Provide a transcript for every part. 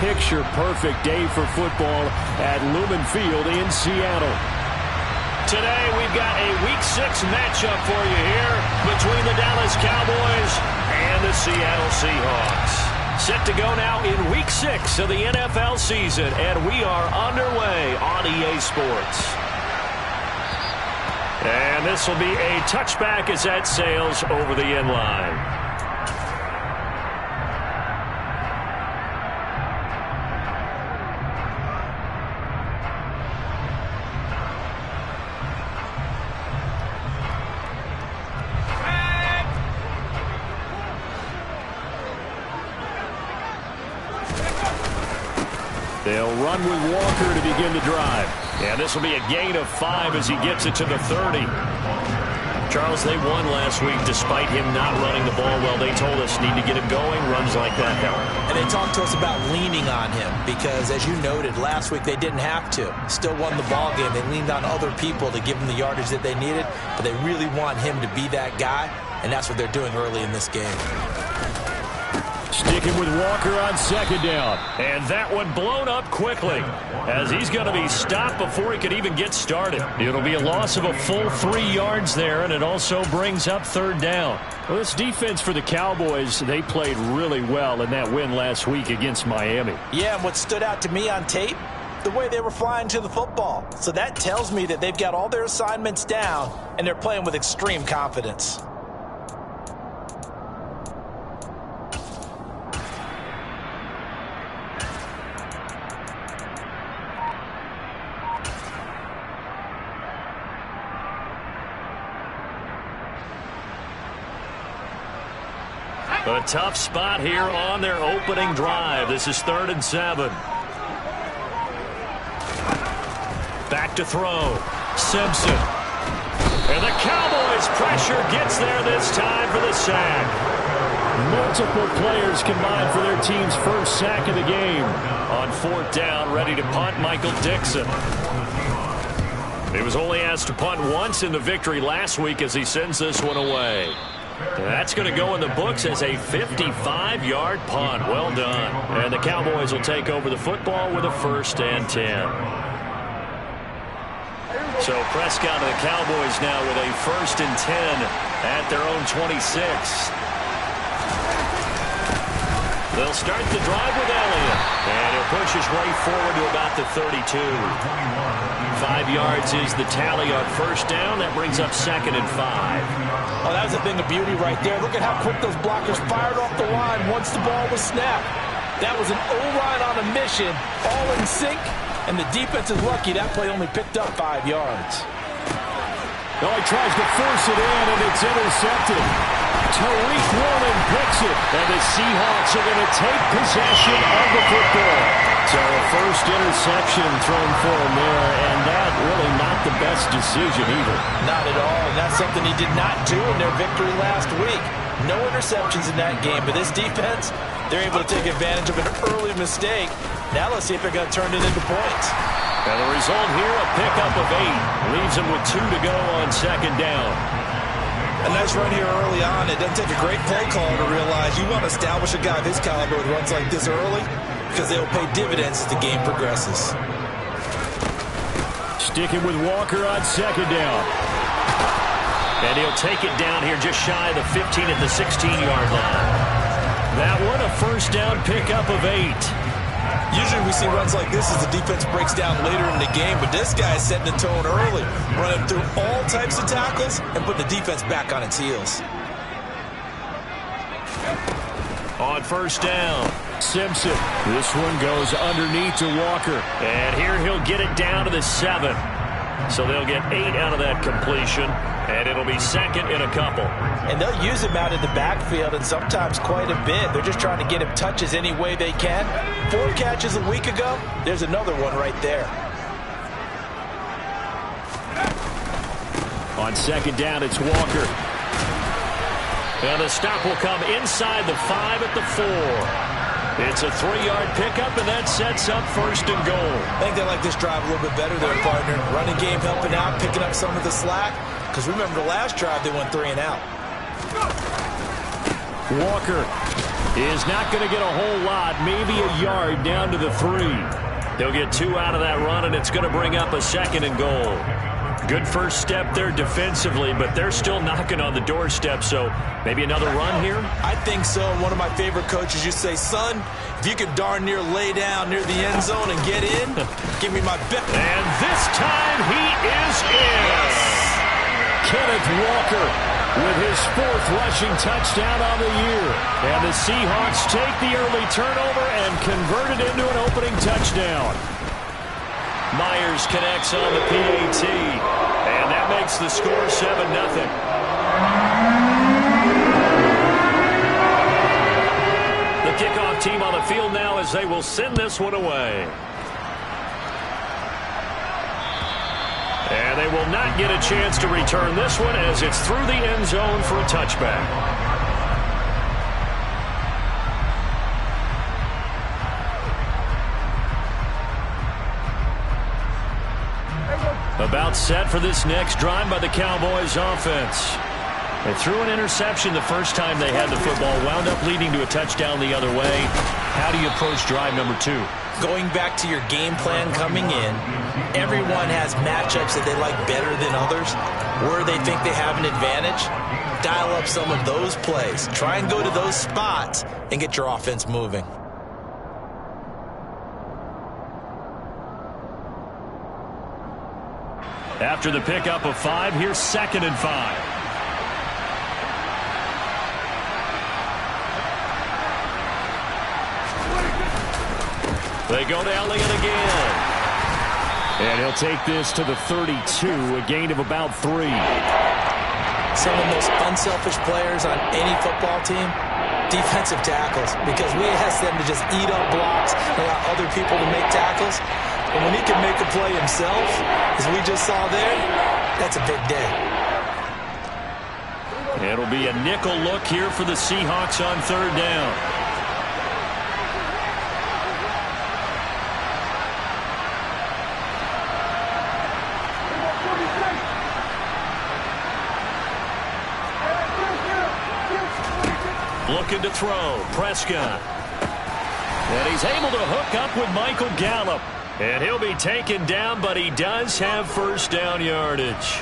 picture-perfect day for football at Lumen Field in Seattle. Today, we've got a Week 6 matchup for you here between the Dallas Cowboys and the Seattle Seahawks. Set to go now in Week 6 of the NFL season, and we are underway on EA Sports. And this will be a touchback as that sails over the end line. They'll run with Walker to begin the drive. And this will be a gain of 5 as he gets it to the 30. Charles, they won last week despite him not running the ball well. They told us need to get him going. Runs like that help. And they talked to us about leaning on him because, as you noted, last week they didn't have to. Still won the ball game. They leaned on other people to give them the yardage that they needed, but they really want him to be that guy, and that's what they're doing early in this game. Sticking with Walker on second down. And that one blown up quickly as he's going to be stopped before he could even get started. It'll be a loss of a full 3 yards there, and it also brings up third down. Well, this defense for the Cowboys, they played really well in that win last week against Miami. Yeah, and what stood out to me on tape, the way they were flying to the football. So that tells me that they've got all their assignments down, and they're playing with extreme confidence. A tough spot here on their opening drive. This is 3rd and 7. Back to throw. Simpson. And the Cowboys' pressure gets there this time for the sack. Multiple players combined for their team's first sack of the game. On 4th down, ready to punt, Michael Dixon. He was only asked to punt once in the victory last week as he sends this one away. That's going to go in the books as a 55-yard punt. Well done. And the Cowboys will take over the football with a 1st and 10. So Prescott and the Cowboys now with a 1st and 10 at their own 26. They'll start the drive with Elliott. And he'll push his way forward to about the 32. 5 yards is the tally on 1st down. That brings up 2nd and 5. Oh, that was a thing of beauty right there. Look at how quick those blockers fired off the line once the ball was snapped. That was an O-line on a mission, all in sync, and the defense is lucky that play only picked up 5 yards. Oh, he tries to force it in, and it's intercepted. Tariq Woolen picks it, and the Seahawks are going to take possession of the football. So a first interception thrown for him there, and that really not the best decision either. Not at all, and that's something he did not do in their victory last week. No interceptions in that game, but this defense, they're able to take advantage of an early mistake. Now let's see if they're going to turn it into points. And the result here, a pickup of 8. Leaves them with 2 to go on 2nd down. A nice run here early on. It doesn't take a great play caller to realize you want to establish a guy of his caliber with runs like this early because they will pay dividends as the game progresses. Sticking with Walker on 2nd down. And he'll take it down here just shy of the 15 at the 16-yard line. That one a 1st down pickup of 8. Usually we see runs like this as the defense breaks down later in the game, but this guy is setting the tone early, running through all types of tackles and putting the defense back on its heels. On 1st down, Simpson. This one goes underneath to Walker. And here he'll get it down to the 7. So they'll get 8 out of that completion, and it'll be 2nd in a couple. And they'll use him out in the backfield, and sometimes quite a bit. They're just trying to get him touches any way they can. 4 catches a week ago. There's another one right there. On 2nd down, it's Walker. And the stop will come inside the 5 at the 4. It's a 3-yard pickup, and that sets up 1st and goal. I think they like this drive a little bit better there, partner. Running game helping out, picking up some of the slack. Because remember the last drive, they went 3 and out. Walker is not going to get a whole lot, maybe a yard down to the 3. They'll get 2 out of that run, and it's going to bring up a 2nd and goal. Good first step there defensively, but they're still knocking on the doorstep, so maybe another run here? I think so. One of my favorite coaches used to say, son, if you could darn near lay down near the end zone and get in, give me my bet. And this time he is in. Yes. Kenneth Walker with his 4th rushing touchdown on the year. And the Seahawks take the early turnover and convert it into an opening touchdown. Myers connects on the PAT, and that makes the score 7-0. The kickoff team on the field now as they will send this one away. And they will not get a chance to return this one as it's through the end zone for a touchback. About set for this next drive by the Cowboys offense. They threw an interception the first time they had the football, wound up leading to a touchdown the other way. How do you approach drive number 2? Going back to your game plan coming in, everyone has matchups that they like better than others, where they think they have an advantage. Dial up some of those plays. Try and go to those spots and get your offense moving. After the pickup of 5, here's 2nd and 5. They go to Elliott again. And he'll take this to the 32, a gain of about 3. Some of the most unselfish players on any football team, defensive tackles, because we ask them to just eat up blocks and allow other people to make tackles. And when he can make a play himself, as we just saw there, that's a big day. It'll be a nickel look here for the Seahawks on 3rd down. Looking to throw, Prescott. And he's able to hook up with Michael Gallup. And he'll be taken down, but he does have first down yardage.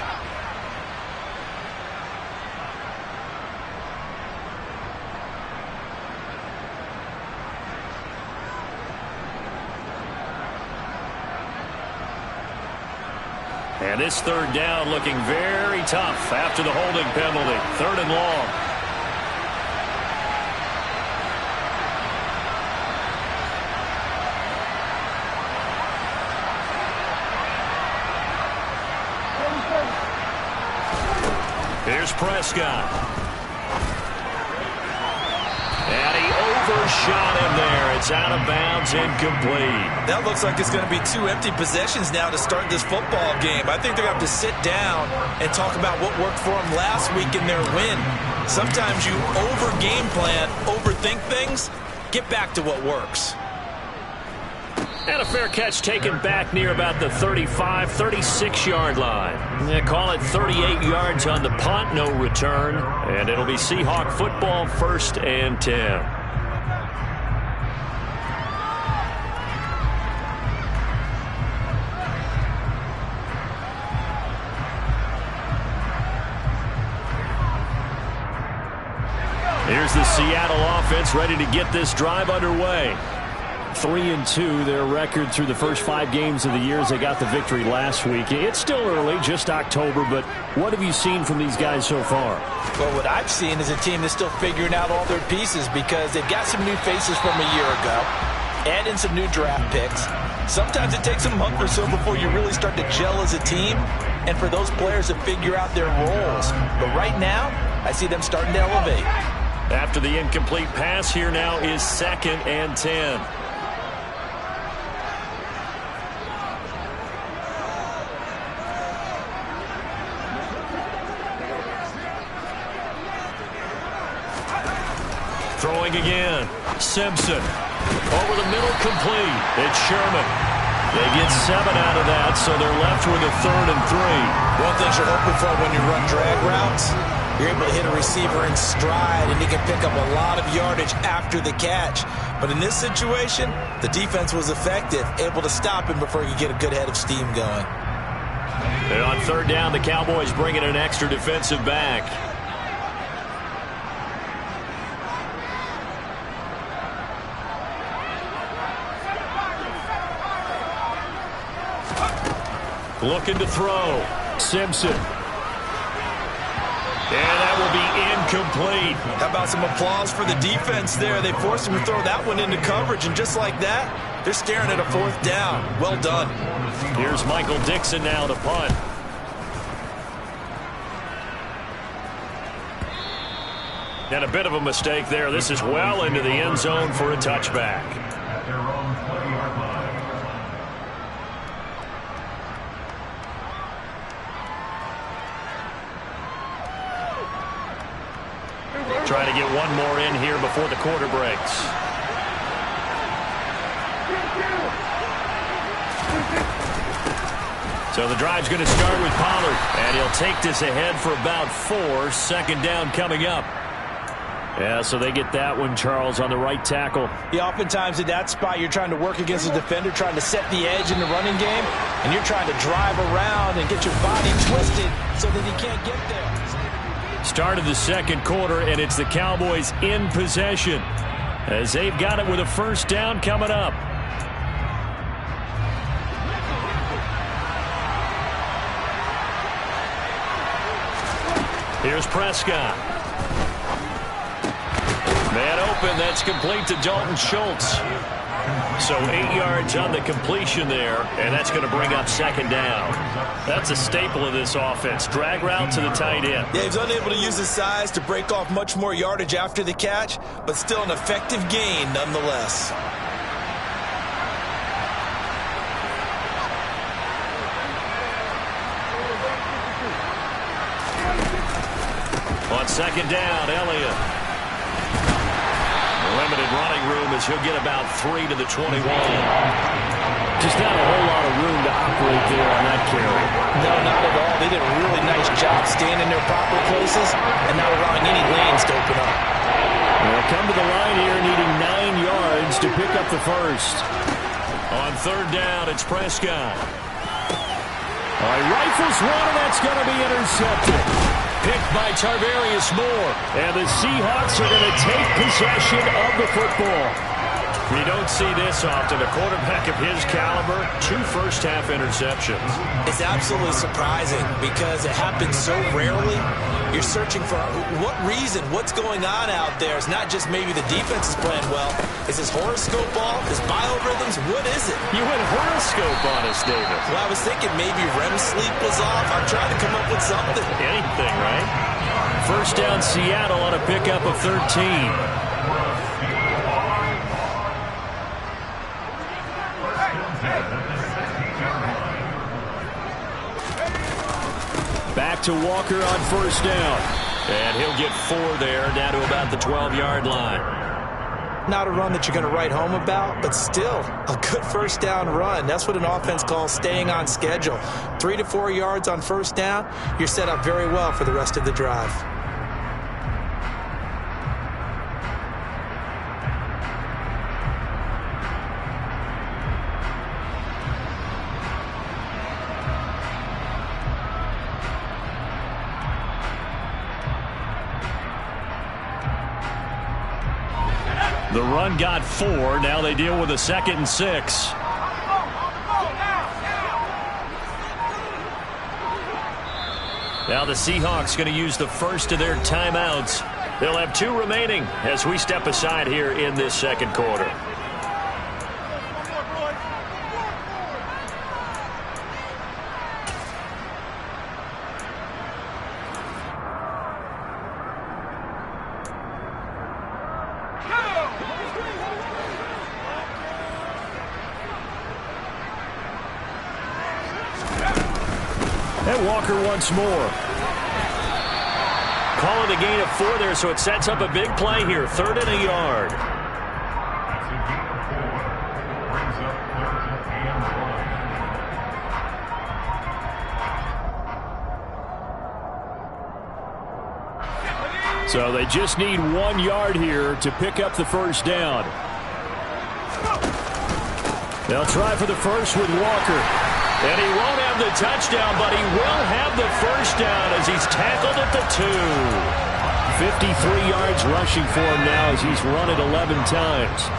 And this 3rd down looking very tough after the holding penalty. 3rd and long. Here's Prescott. And he overshot him there. It's out of bounds, incomplete. That looks like it's going to be 2 empty possessions now to start this football game. I think they're going to have to sit down and talk about what worked for them last week in their win. Sometimes you over-game plan, overthink things. Get back to what works. And a fair catch taken back near about the 35, 36-yard line. They call it 38 yards on the punt, no return. And it'll be Seahawk football, 1st and 10. Here's the Seattle offense ready to get this drive underway. 3-2, their record through the first 5 games of the year as they got the victory last week. It's still early, just October, but what have you seen from these guys so far? Well, what I've seen is a team that's still figuring out all their pieces because they've got some new faces from a year ago, add in some new draft picks. Sometimes it takes a month or so before you really start to gel as a team and for those players to figure out their roles. But right now, I see them starting to elevate. After the incomplete pass, here now is 2nd and 10. Throwing again. Simpson. Over the middle, complete. It's Sherman. They get 7 out of that, so they're left with a 3rd and 3. One thing you're hoping for when you run drag routes, You're able to hit a receiver in stride, and he can pick up a lot of yardage after the catch. But in this situation, the defense was effective, able to stop him before he could get a good head of steam going. And on third down, the Cowboys bring in an extra defensive back. Looking to throw. Simpson. And that will be incomplete. How about some applause for the defense there? They forced him to throw that one into coverage, and just like that, they're staring at a fourth down. Well done. Here's Michael Dixon now to punt. And a bit of a mistake there. This is well into the end zone for a touchback. Trying to get one more in here before the quarter breaks. So the drive's going to start with Pollard, and he'll take this ahead for about 4. Second down coming up. Yeah, so they get that one, Charles, on the right tackle. Yeah, oftentimes in that spot, you're trying to work against the defender, trying to set the edge in the running game, and you're trying to drive around and get your body twisted so that he can't get there. Start of the second quarter, and it's the Cowboys in possession as they've got it with a first down coming up. Here's Prescott. Man open, that's complete to Dalton Schultz. So 8 yards on the completion there, and that's going to bring up second down. That's a staple of this offense. Drag route to the tight end. Yeah, he's unable to use his size to break off much more yardage after the catch, but still an effective gain nonetheless. On second down, Elliott. Limited running room as he'll get about 3 to the 21. Just not a whole lot of room to operate there on that carry. No, not at all. They did a really nice job staying in their proper places and not allowing any lanes to open up. They'll come to the line here needing 9 yards to pick up the first. On third down, it's Prescott. All right, rifles one, and that's going to be intercepted. Picked by Tarvarius Moore. And the Seahawks are going to take possession of the football. You don't see this often. A quarterback of his caliber, 2 first-half interceptions. It's absolutely surprising because it happens so rarely. You're searching for what reason, what's going on out there. It's not just maybe the defense is playing well. Is his horoscope off? His biorhythms? What is it? You went horoscope on us, David. Well, I was thinking maybe REM sleep was off. I'm trying to come up with something. Anything, right? First down, Seattle on a pickup of 13. Back to Walker on first down. And he'll get 4 there, down to about the 12-yard line. Not a run that you're going to write home about, but still a good first down run. That's what an offense calls staying on schedule. 3 to 4 yards on first down, you're set up very well for the rest of the drive. The run got 4. Now they deal with a 2nd and 6. Now the Seahawks going to use the first of their timeouts. They'll have 2 remaining as we step aside here in this second quarter. And Walker once more. Call it a gain of 4 there, so it sets up a big play here. 3rd and a yard. So they just need 1 yard here to pick up the first down. They'll try for the first with Walker. And he won't have the touchdown, but he will have the first down as he's tackled at the 2. 53 yards rushing for him now as he's run it 11 times.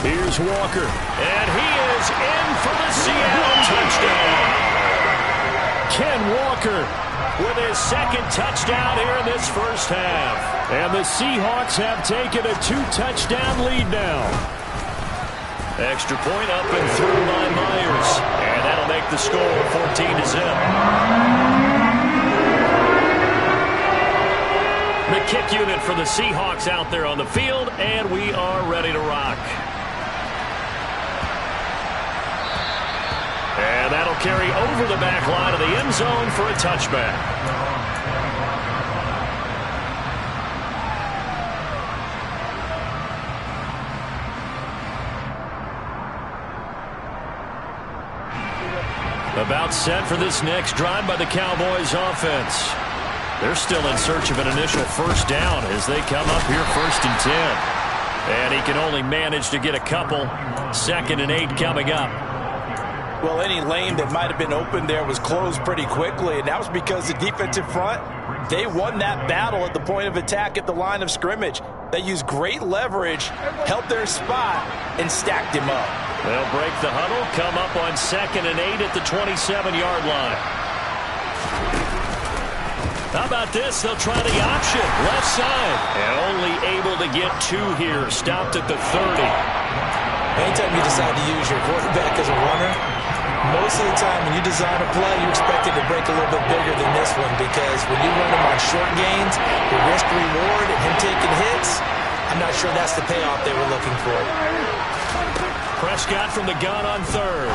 Here's Walker. And he is in for the Seattle touchdown. Ken Walker with his second touchdown here in this first half. And the Seahawks have taken a 2-touchdown lead now. Extra point up and through by Myers. And that'll make the score 14-0. The kick unit for the Seahawks out there on the field, and we are ready to rock. And that'll carry over the back line of the end zone for a touchback. About set for this next drive by the Cowboys offense. They're still in search of an initial first down as they come up here 1st and 10. And he can only manage to get a couple. 2nd and 8 coming up. Well, any lane that might have been open there was closed pretty quickly, and that was because the defensive front, they won that battle at the point of attack at the line of scrimmage. They used great leverage, held their spot, and stacked him up. They'll break the huddle, come up on 2nd and 8 at the 27-yard line. How about this? They'll try the option, left side. And only able to get 2 here, stopped at the 30. Anytime you decide to use your quarterback as a runner, most of the time when you design a play, you expect it to break a little bit bigger than this one, because when you run him on short gains, the risk-reward and him taking hits, I'm not sure that's the payoff they were looking for. Prescott from the gun on 3rd.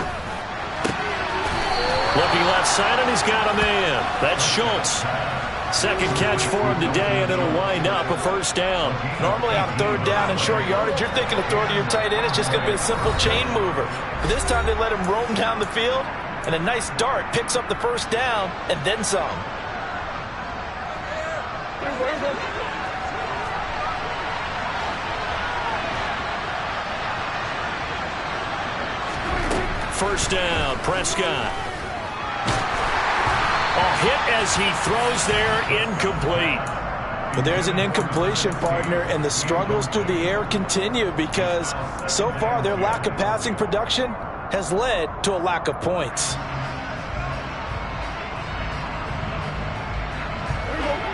Looking left side, and he's got a man. That's Schultz. Second catch for him today, and it'll wind up a first down. Normally on 3rd down and short yardage, you're thinking of throwing to your tight end. It's just going to be a simple chain mover. But this time they let him roam down the field, and a nice dart picks up the first down and then some. First down, Prescott. A hit as he throws there, incomplete. But there's an incompletion, partner, and the struggles through the air continue because so far their lack of passing production has led to a lack of points.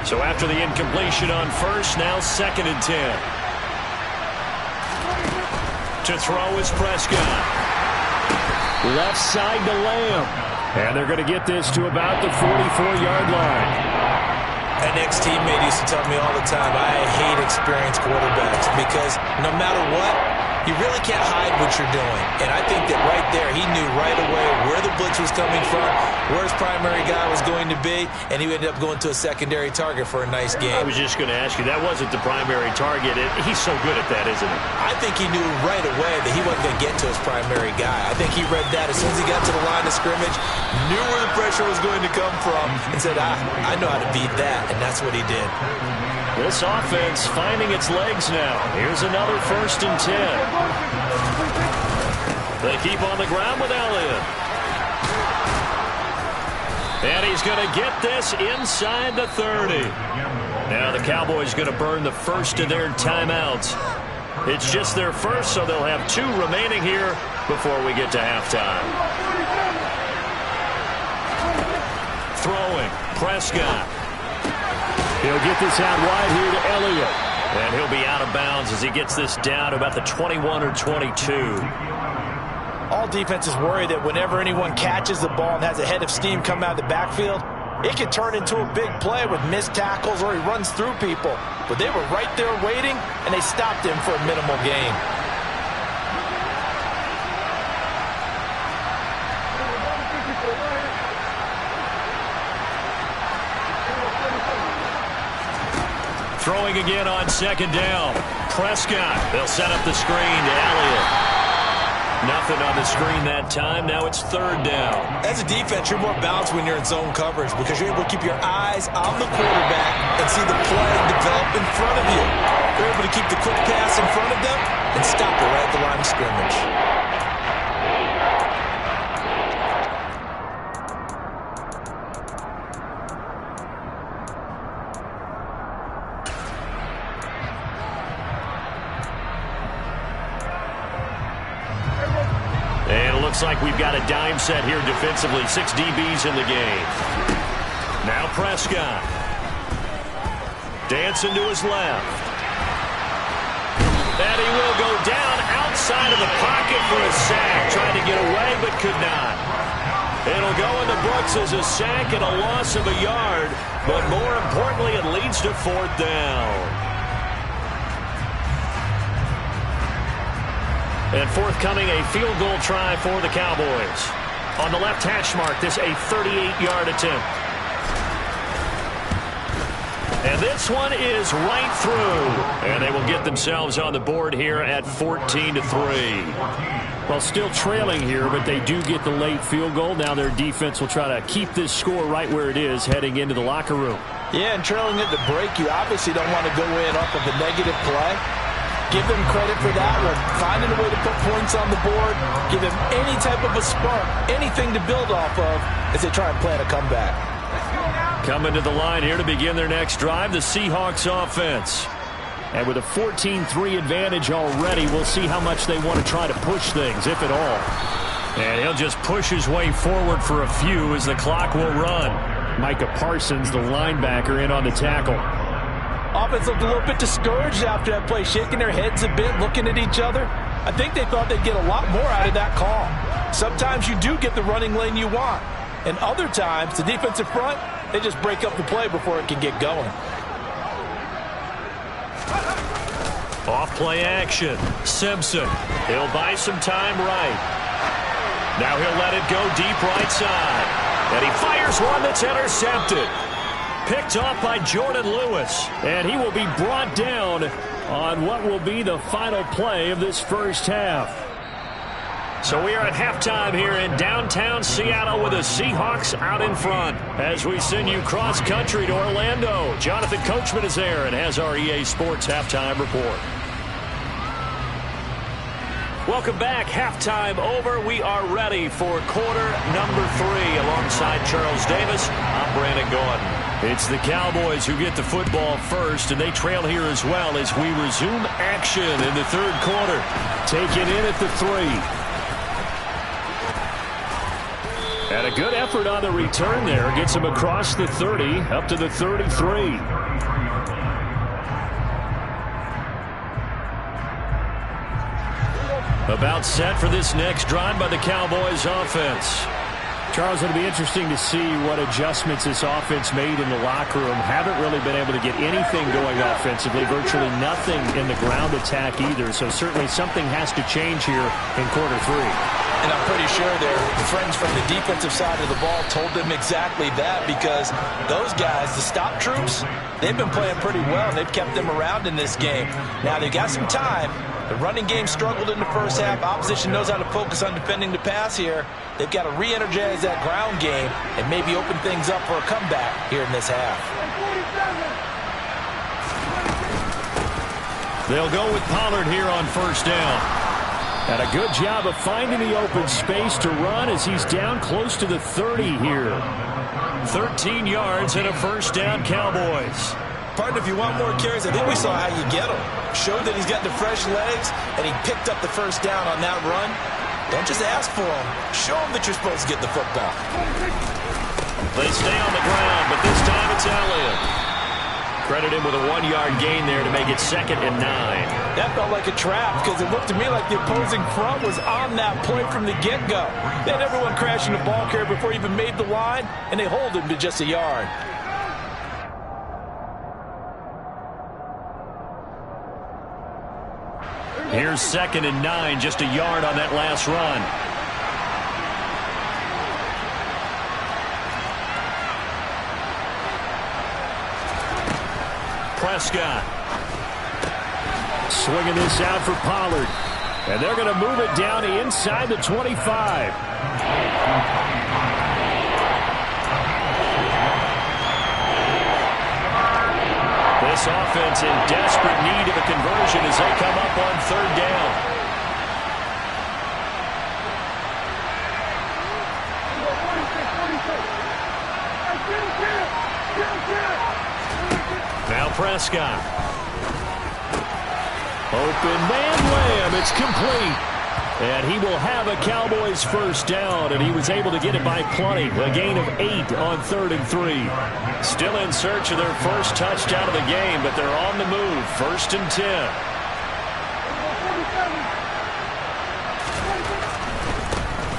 So after the incompletion on 1st, now 2nd and 10. To throw is Prescott. Left side to Lamb. And they're going to get this to about the 44-yard line. An ex-teammate used to tell me all the time, I hate experienced quarterbacks because no matter what, you really can't hide what you're doing. And I think that right there, he knew right away where the blitz was coming from, where his primary guy was going to be, and he ended up going to a secondary target for a nice game. I was just going to ask you, that wasn't the primary target. He's so good at that, isn't he? I think he knew right away that he wasn't going to get to his primary guy. I think he read that as soon as he got to the line of scrimmage, knew where the pressure was going to come from, and said, I know how to beat that, and that's what he did. This offense finding its legs now. Here's another 1st and 10. They keep on the ground with Elliott. And he's going to get this inside the 30. Now the Cowboys going to burn the first of their timeouts. It's just their first, so they'll have 2 remaining here before we get to halftime. Throwing, Prescott. He'll get this out wide here to Elliott. And he'll be out of bounds as he gets this down to about the 21 or 22. All defenses worry that whenever anyone catches the ball and has a head of steam come out of the backfield, it can turn into a big play with missed tackles or he runs through people. But they were right there waiting, and they stopped him for a minimal gain. Throwing again on 2nd down. Prescott. They'll set up the screen to Elliott. Nothing on the screen that time. Now it's third down. As a defense, you're more balanced when you're in zone coverage because you're able to keep your eyes on the quarterback and see the play develop in front of you. You're able to keep the quick pass in front of them and stop it right at the line of scrimmage. Looks like we've got a dime set here defensively. 6 DBs in the game. Now Prescott. Dancing to his left. And he will go down outside of the pocket for a sack. Trying to get away, but could not. It'll go in the books as a sack and a loss of a yard. But more importantly, it leads to fourth down. And forthcoming, a field goal try for the Cowboys. On the left hash mark, this a 38-yard attempt. And this one is right through. And they will get themselves on the board here at 14-3. Well, still trailing here, but they do get the late field goal. Now their defense will try to keep this score right where it is heading into the locker room. Yeah, and trailing at the break, you obviously don't want to go in off of a negative play. Give them credit for that one. Finding a way to put points on the board. Give them any type of a spark, anything to build off of as they try and plan a comeback. Coming to the line here to begin their next drive, the Seahawks offense. And with a 14-3 advantage already, we'll see how much they want to try to push things, if at all. And he'll just push his way forward for a few as the clock will run. Micah Parsons, the linebacker, in on the tackle. Offense looked a little bit discouraged after that play, shaking their heads a bit, looking at each other. I think they thought they'd get a lot more out of that call. Sometimes you do get the running lane you want. And other times, the defensive front, they just break up the play before it can get going. Off play action. Simpson. He'll buy some time right. Now he'll let it go deep right side. And he fires one that's intercepted. Picked off by Jordan Lewis. And he will be brought down on what will be the final play of this first half. So we are at halftime here in downtown Seattle with the Seahawks out in front. As we send you cross-country to Orlando, Jonathan Coachman is there and has our EA Sports halftime report. Welcome back. Halftime over. We are ready for quarter number 3. Alongside Charles Davis, I'm Brandon Gordon. It's the Cowboys who get the football first, and they trail here as well as we resume action in the third quarter. Taken in at the 3. And a good effort on the return there. Gets him across the 30, up to the 33. About set for this next drive by the Cowboys offense. Charles, it'll be interesting to see what adjustments this offense made in the locker room. Haven't really been able to get anything going offensively. Virtually nothing in the ground attack either. So certainly something has to change here in quarter 3. And I'm pretty sure their friends from the defensive side of the ball told them exactly that, because those guys, the stop troops, they've been playing pretty well, and they've kept them around in this game. Now, they've got some time. The running game struggled in the first half. Opposition knows how to focus on defending the pass here. They've got to re-energize that ground game and maybe open things up for a comeback here in this half. They'll go with Pollard here on first down. And a good job of finding the open space to run as he's down close to the 30 here. 13 yards and a first down, Cowboys. Partner, if you want more carries, I think we saw how you get them. Showed that he's got the fresh legs, and he picked up the first down on that run. Don't just ask for them. Show them that you're supposed to get the football. They stay on the ground, but this time it's Elliott. Credit him with a 1-yard gain there to make it 2nd and 9. That felt like a trap because it looked to me like the opposing front was on that play from the get-go. They had everyone crashing the ball carrier before he even made the line, and they hold him to just a yard. Here's 2nd and 9, just a yard on that last run. Prescott. Swinging this out for Pollard. And they're going to move it down to inside the 25. This offense in desperate need of a conversion as they come up on third down. Now Prescott. Open man Lamb. It's complete. And he will have a Cowboys first down, and he was able to get it by plenty. A gain of 8 on 3rd and 3. Still in search of their first touchdown of the game, but they're on the move. 1st and 10.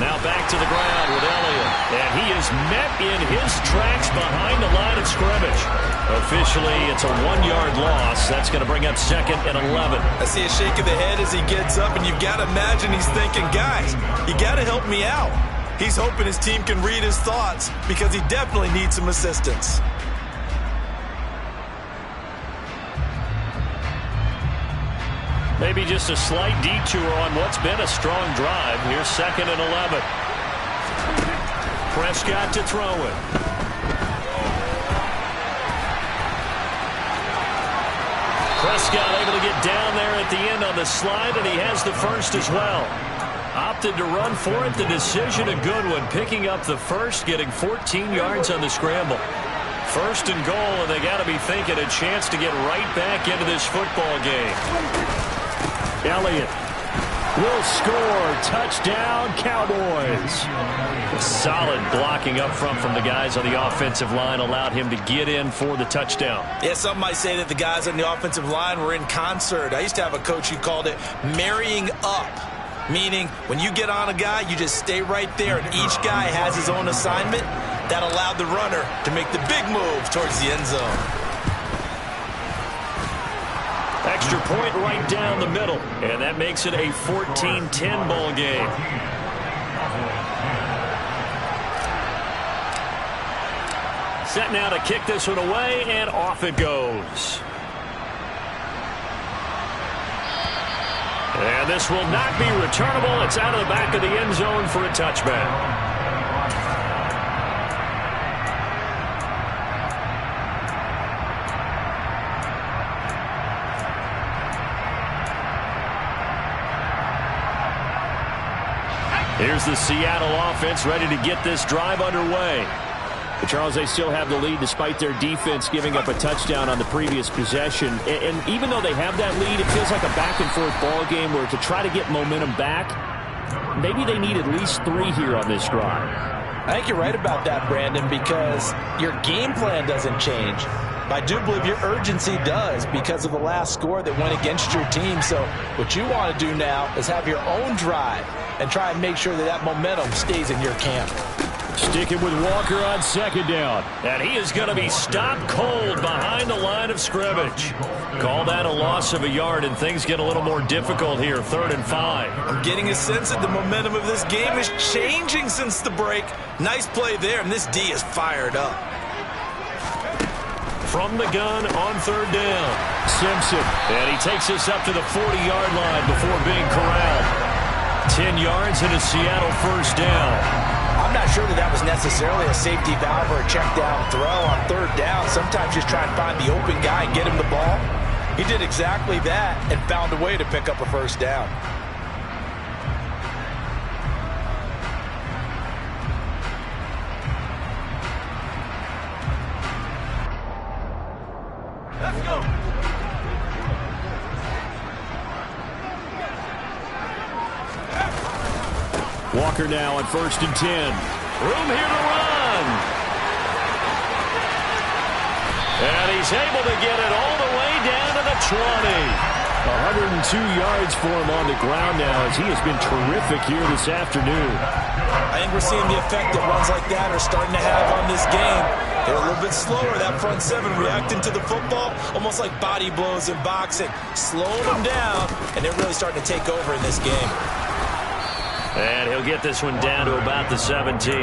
Now back to the ground with Elliott. And he is met in his tracks behind the line of scrimmage. Officially, it's a 1-yard loss. That's going to bring up 2nd and 11. I see a shake of the head as he gets up, and you've got to imagine he's thinking, guys, you got to help me out. He's hoping his team can read his thoughts because he definitely needs some assistance. Maybe just a slight detour on what's been a strong drive. Here's 2nd and 11. Prescott to throw it. Prescott able to get down there at the end on the slide, and he has the first as well. Opted to run for it. The decision a good one. Picking up the first, getting 14 yards on the scramble. 1st and goal, and they got to be thinking a chance to get right back into this football game. Elliott will score. Touchdown, Cowboys. Solid blocking up front from the guys on the offensive line allowed him to get in for the touchdown. Yeah, some might say that the guys on the offensive line were in concert. I used to have a coach who called it marrying up, meaning when you get on a guy, you just stay right there, and each guy has his own assignment. That allowed the runner to make the big move towards the end zone. Extra point right down the middle, and that makes it a 14-10 ball game. Set now to kick this one away, and off it goes. And this will not be returnable. It's out of the back of the end zone for a touchback. Here's the Seattle offense ready to get this drive underway. But Charles, they still have the lead despite their defense giving up a touchdown on the previous possession. And even though they have that lead, it feels like a back-and-forth ball game where to try to get momentum back, maybe they need at least 3 here on this drive. I think you're right about that, Brandon, because your game plan doesn't change. I do believe your urgency does because of the last score that went against your team. So what you want to do now is have your own drive and try and make sure that that momentum stays in your camp. Sticking with Walker on 2nd down. And he is going to be stopped cold behind the line of scrimmage. Call that a loss of a yard, and things get a little more difficult here. 3rd and 5. I'm getting a sense that the momentum of this game is changing since the break. Nice play there, and this D is fired up. From the gun on 3rd down. Simpson. And he takes us up to the 40-yard line before being corralled. 10 yards and a Seattle first down. I'm not sure that was necessarily a safety valve or a check down throw on 3rd down. Sometimes just try and find the open guy and get him the ball. He did exactly that and found a way to pick up a first down. Let's go. Walker now on 1st and 10. Room here to run. And he's able to get it all the way down to the 20. 102 yards for him on the ground now as he has been terrific here this afternoon. I think we're seeing the effect that runs like that are starting to have on this game. They're a little bit slower, that front 7 reacting to the football, almost like body blows in boxing, slowing them down, and they're really starting to take over in this game. And he'll get this one down to about the 17.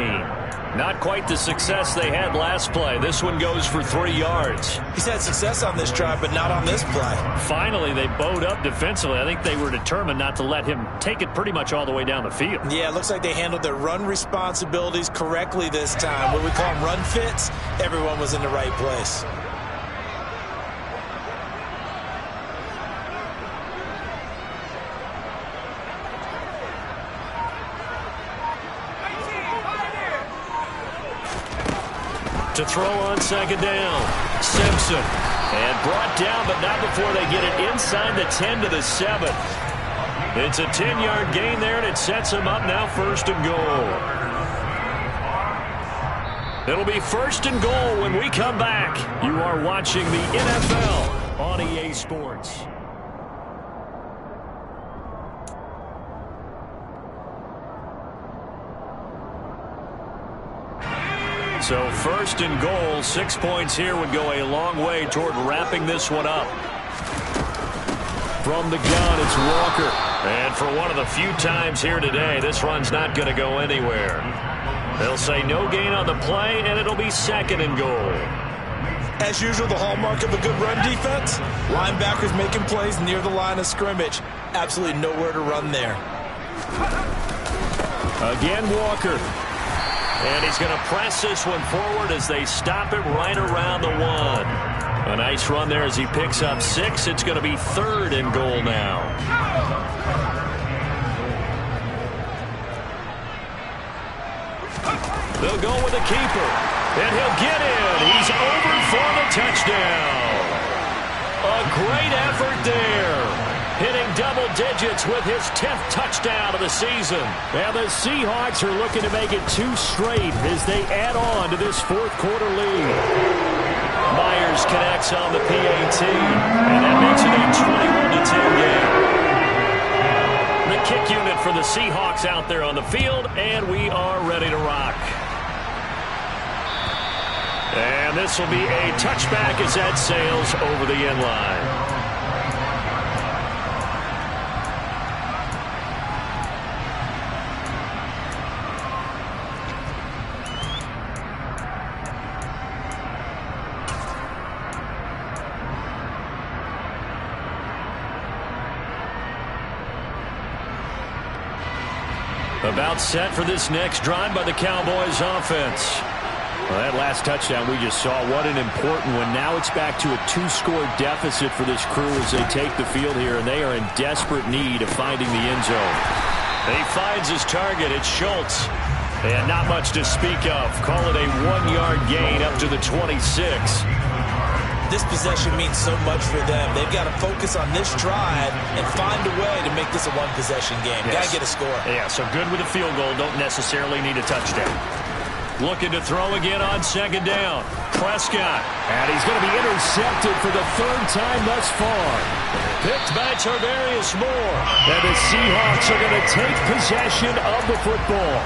Not quite the success they had last play. This one goes for 3 yards. He's had success on this drive, but not on this play. Finally, they bowed up defensively. I think they were determined not to let him take it pretty much all the way down the field. Yeah, it looks like they handled their run responsibilities correctly this time. What we call them run fits, everyone was in the right place. To throw on second down. Simpson. And brought down, but not before they get it inside the 10 to the 7. It's a 10-yard gain there, and it sets them up now 1st and goal. It'll be 1st and goal when we come back. You are watching the NFL on EA Sports. So 1st and goal, 6 points here would go a long way toward wrapping this one up. From the gun, it's Walker. And for one of the few times here today, this run's not going to go anywhere. They'll say no gain on the play, and it'll be 2nd and goal. As usual, the hallmark of a good run defense, linebackers making plays near the line of scrimmage. Absolutely nowhere to run there. Again, Walker. And he's going to press this one forward as they stop it right around the 1. A nice run there as he picks up 6. It's going to be 3rd and goal now. They'll go with the keeper. And he'll get in. He's over for the touchdown. A great effort there. Hitting double digits with his 10th touchdown of the season. And the Seahawks are looking to make it 2 straight as they add on to this 4th quarter lead. Myers connects on the PAT, and that makes it a 21-10 game. The kick unit for the Seahawks out there on the field, and we are ready to rock. And this will be a touchback as that sails over the end line. About set for this next drive by the Cowboys offense. Well, that last touchdown we just saw, what an important one. Now it's back to a 2-score deficit for this crew as they take the field here, and they are in desperate need of finding the end zone. He finds his target. It's Schultz. And not much to speak of. Call it a 1-yard gain up to the 26. This possession means so much for them. They've got to focus on this drive and find a way to make this a one-possession game. Yes. Got to get a score. Yeah, so good with a field goal. Don't necessarily need a touchdown. Looking to throw again on second down. Prescott. And he's going to be intercepted for the 3rd time thus far. Picked by Tarvarius Moore. And the Seahawks are going to take possession of the football.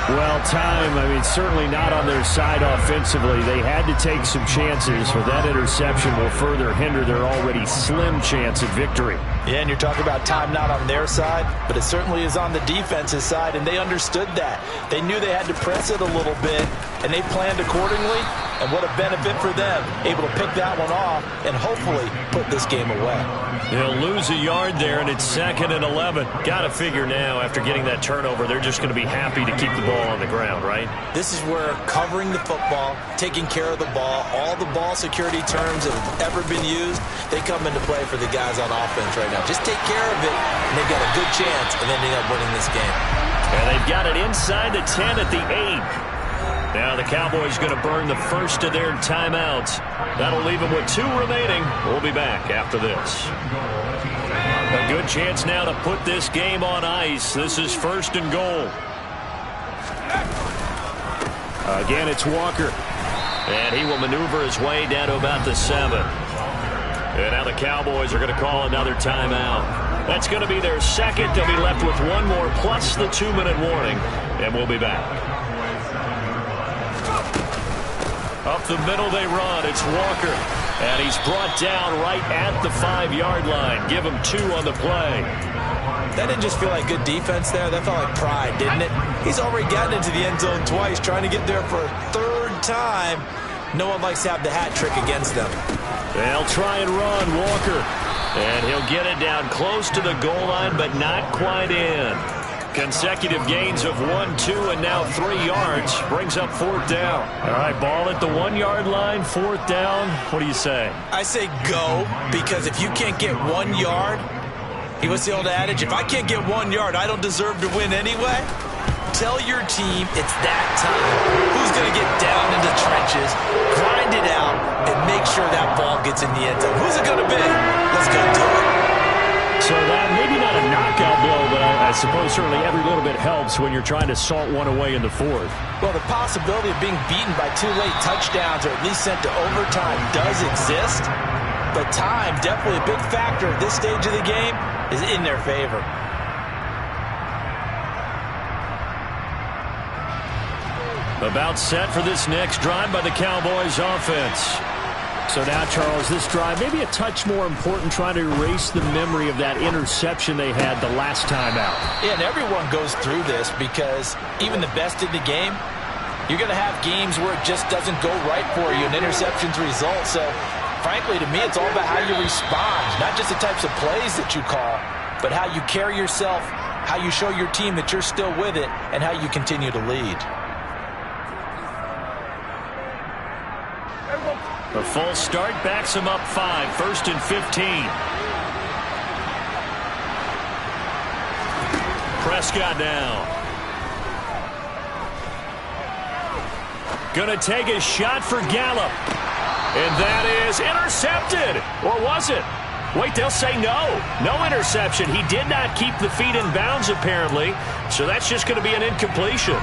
Well, time, certainly not on their side offensively. They had to take some chances, but that interception will further hinder their already slim chance of victory. Yeah, and you're talking about time not on their side, but it certainly is on the defense's side, and they understood that. They knew they had to press it a little bit, and they planned accordingly, and what a benefit for them, able to pick that one off and hopefully put this game away. They'll lose a yard there, and it's 2nd and 11. Got to figure now, after getting that turnover, they're just going to be happy to keep the ball on the ground, right? This is where covering the football, taking care of the ball, all the ball security terms that have ever been used, they come into play for the guys on offense right now. Just take care of it, and they've got a good chance of ending up winning this game. And they've got it inside the 10 at the 8. Now the Cowboys going to burn the first of their timeouts. That'll leave them with 2 remaining. We'll be back after this. A good chance now to put this game on ice. This is 1st and goal. Again, it's Walker. And he will maneuver his way down to about the 7. And now the Cowboys are going to call another timeout. That's going to be their 2nd. They'll be left with 1 more plus the 2-minute warning. And we'll be back. Up the middle they run. It's Walker. And he's brought down right at the 5-yard line. Give him 2 on the play. That didn't just feel like good defense there. That felt like pride, didn't it? He's already gotten into the end zone twice, trying to get there for a 3rd time. No one likes to have the hat trick against them. They'll try and run, Walker. And he'll get it down close to the goal line, but not quite in. Consecutive gains of 1, 2, and now 3 yards. Brings up 4th down. All right, ball at the 1-yard line, 4th down. What do you say? I say go, because if you can't get 1 yard, what's the old adage? If I can't get 1 yard, I don't deserve to win anyway. Tell your team it's that time. Who's going to get down into the trenches, grind it out, and make sure that ball gets in the end zone? Who's it going to be? Let's go do it. So that maybe not a knockout blow, but I suppose certainly every little bit helps when you're trying to salt one away in the 4th. Well, the possibility of being beaten by 2 late touchdowns or at least sent to overtime does exist. But time, definitely a big factor at this stage of the game, is in their favor. About set for this next drive by the Cowboys offense. So now, Charles, this drive maybe a touch more important, trying to erase the memory of that interception they had the last time out. Yeah, and everyone goes through this because even the best in the game, you're going to have games where it just doesn't go right for you and interceptions result. So, frankly, to me, it's all about how you respond, not just the types of plays that you call, but how you carry yourself, how you show your team that you're still with it, and how you continue to lead. A full start backs him up 5, 1st and 15. Prescott now. Gonna take a shot for Gallup. And that is intercepted. Or was it? Wait, they'll say no. No interception. He did not keep the feet in bounds, apparently. So that's just going to be an incompletion.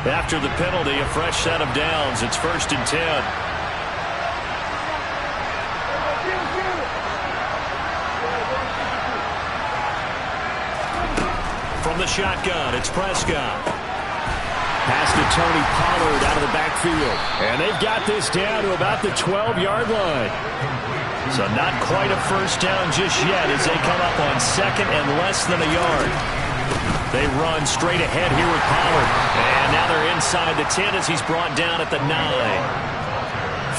After the penalty, a fresh set of downs. It's 1st and 10. From the shotgun, it's Prescott. Pass to Tony Pollard out of the backfield. And they've got this down to about the 12-yard line. So not quite a first down just yet as they come up on 2nd and less than a yard. They run straight ahead here with Pollard. And now they're inside the 10 as he's brought down at the 9.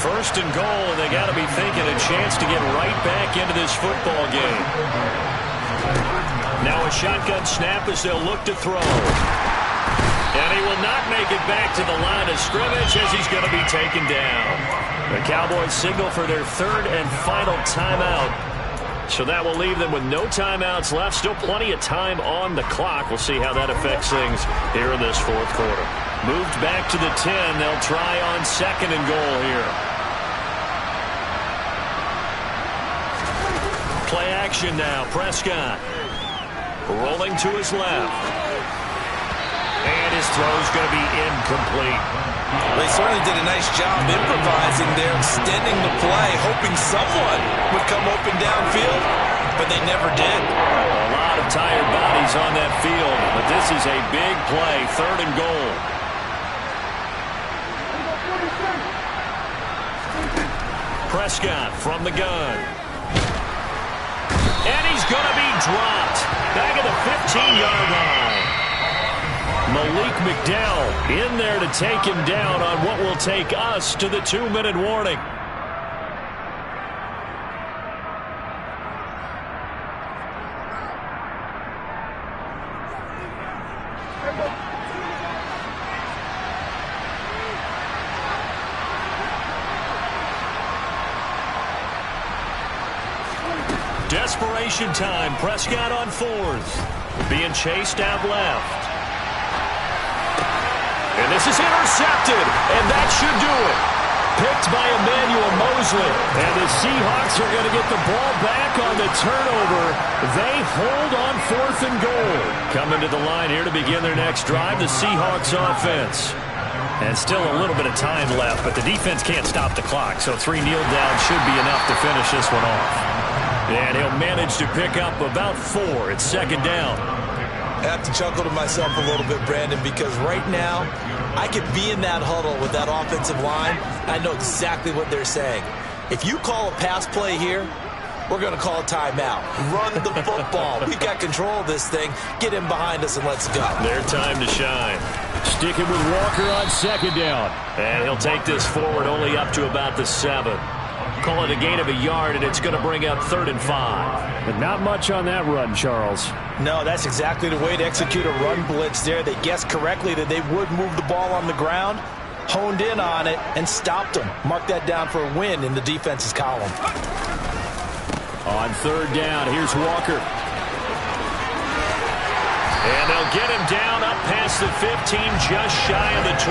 1st and goal, and they got to be thinking a chance to get right back into this football game. Now a shotgun snap as they'll look to throw. And he will not make it back to the line of scrimmage as he's going to be taken down. The Cowboys signal for their 3rd and final timeout. So that will leave them with no timeouts left. Still plenty of time on the clock. We'll see how that affects things here in this 4th quarter. Moved back to the 10. They'll try on 2nd and goal here. Play action now. Prescott rolling to his left. And his throw's going to be incomplete. They certainly did a nice job improvising there, extending the play, hoping someone would come open downfield, but they never did. A lot of tired bodies on that field, but this is a big play, 3rd and goal. Prescott from the gun. And he's going to be dropped back at the 15-yard line. Malik McDowell in there to take him down on what will take us to the 2-minute warning. Desperation time. Prescott on 4th. Being chased out left. And this is intercepted, and that should do it. Picked by Emmanuel Mosley. And the Seahawks are going to get the ball back on the turnover. They hold on 4th and goal. Coming to the line here to begin their next drive, the Seahawks offense. And still a little bit of time left, but the defense can't stop the clock, so 3 kneel downs should be enough to finish this one off. And he'll manage to pick up about 4. It's 2nd down. I have to chuckle to myself a little bit, Brandon, because right now I could be in that huddle with that offensive line. I know exactly what they're saying. If you call a pass play here, we're going to call a timeout. Run the football. We've got control of this thing. Get in behind us and let's go. Their time to shine. Sticking with Walker on second down. And he'll take this forward only up to about the 7. Call it a gain of a yard, and it's going to bring up 3rd and 5. But not much on that run, Charles. No, that's exactly the way to execute a run blitz there. They guessed correctly that they would move the ball on the ground, honed in on it, and stopped them. Mark that down for a win in the defense's column. On 3rd down, here's Walker. And they'll get him down up past the 15, just shy of the 20.